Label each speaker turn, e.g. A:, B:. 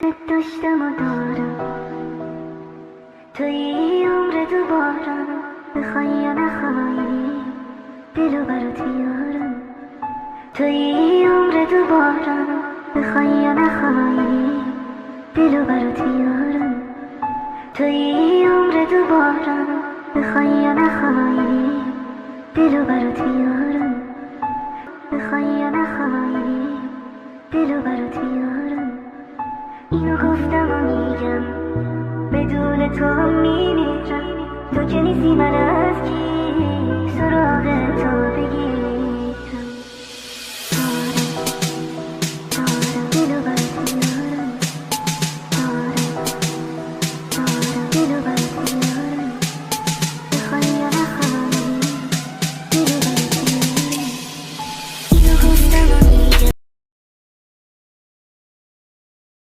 A: داشتم و دارم توی عمر دوبارم، بخوای یا نخوای دلو برات بیارم. توی عمر دوبارم، بخوای یا نخوای دلو برات بیارم. توی عمر دوبارم، بخوای یا نخوای دلو برات بیارم. بخوای یا نخوای دلو برات بیارم. اینو گفتم و میگم بدون تو هم میمیرم. تو که نیستی من از کی سراغ تو